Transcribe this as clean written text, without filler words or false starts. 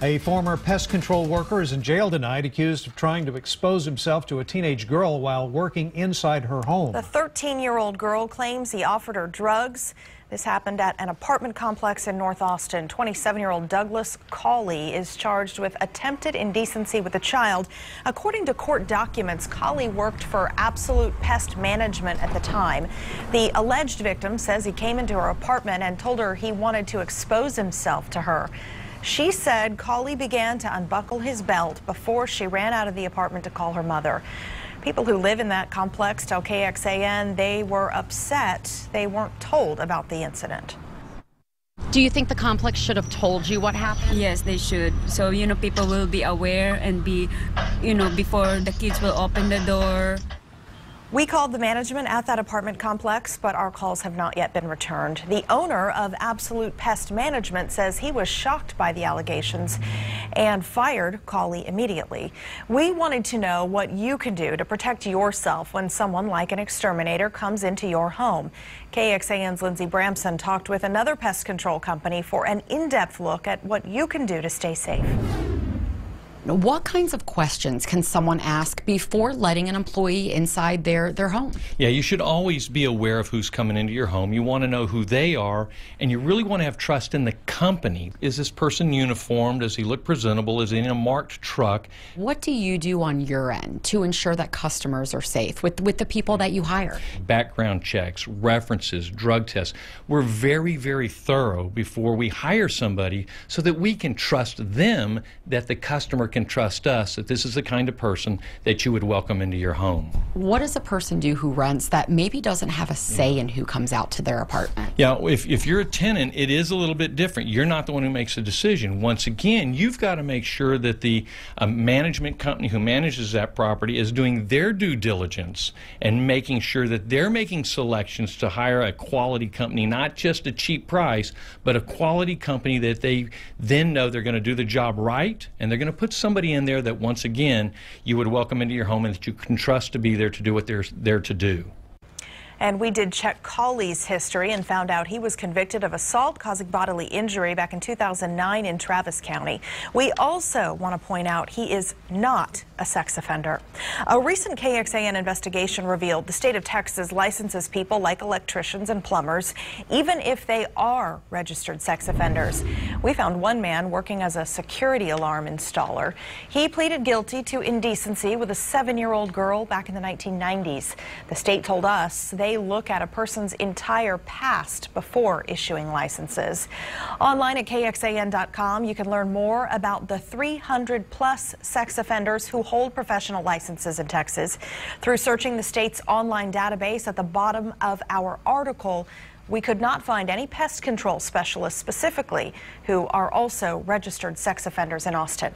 A former pest control worker is in jail tonight, accused of trying to expose himself to a teenage girl while working inside her home. The 13-year-old girl claims he offered her drugs. This happened at an apartment complex in North Austin. 27-year-old Douglas Cawley is charged with attempted indecency with a child. According to court documents, Cawley worked for Absolute Pest Management at the time. The alleged victim says he came into her apartment and told her he wanted to expose himself to her. She said Cawley began to unbuckle his belt before she ran out of the apartment to call her mother. People who live in that complex tell KXAN they were upset they weren't told about the incident. Do you think the complex should have told you what happened? Yes, they should. So, people will be aware and be, before the kids will open the door. We called the management at that apartment complex, but our calls have not yet been returned. The owner of Absolute Pest Management says he was shocked by the allegations and fired Cawley immediately. We wanted to know what you can do to protect yourself when someone like an exterminator comes into your home. KXAN's Lindsey Bramson talked with another pest control company for an in-depth look at what you can do to stay safe. What kinds of questions can someone ask before letting an employee inside their home? Yeah, you should always be aware of who's coming into your home. You want to know who they are, and you really want to have trust in the company. Is this person uniformed? Does he look presentable? Is he in a marked truck? What do you do on your end to ensure that customers are safe with the people that you hire? Background checks, references, drug tests. We're very, very thorough before we hire somebody so that we can trust them, that the customer can trust us, that this is the kind of person that you would welcome into your home. What does a person do who rents that maybe doesn't have a say in who comes out to their apartment? Yeah, if you're a tenant, it is a little bit different. You're not the one who makes the decision. Once again, you've got to make sure that the management company who manages that property is doing their due diligence and making sure that they're making selections to hire a quality company, not just a cheap price, but a quality company that they then know they're going to do the job right, and they're going to put somebody in there that, once again, you would welcome into your home and that you can trust to be there to do what they're there to do. And we did check Cawley's history and found out he was convicted of assault causing bodily injury back in 2009 in Travis County. We also want to point out he is not a sex offender. A recent KXAN investigation revealed the state of Texas licenses people like electricians and plumbers, even if they are registered sex offenders. We found one man working as a security alarm installer. He pleaded guilty to indecency with a 7-year-old girl back in the 1990s. The state told us they look at a person's entire past before issuing licenses. Online at KXAN.com, you can learn more about the 300+ sex offenders who hold professional licenses in Texas. Through searching the state's online database at the bottom of our article, we could not find any pest control specialists specifically who are also registered sex offenders in Austin.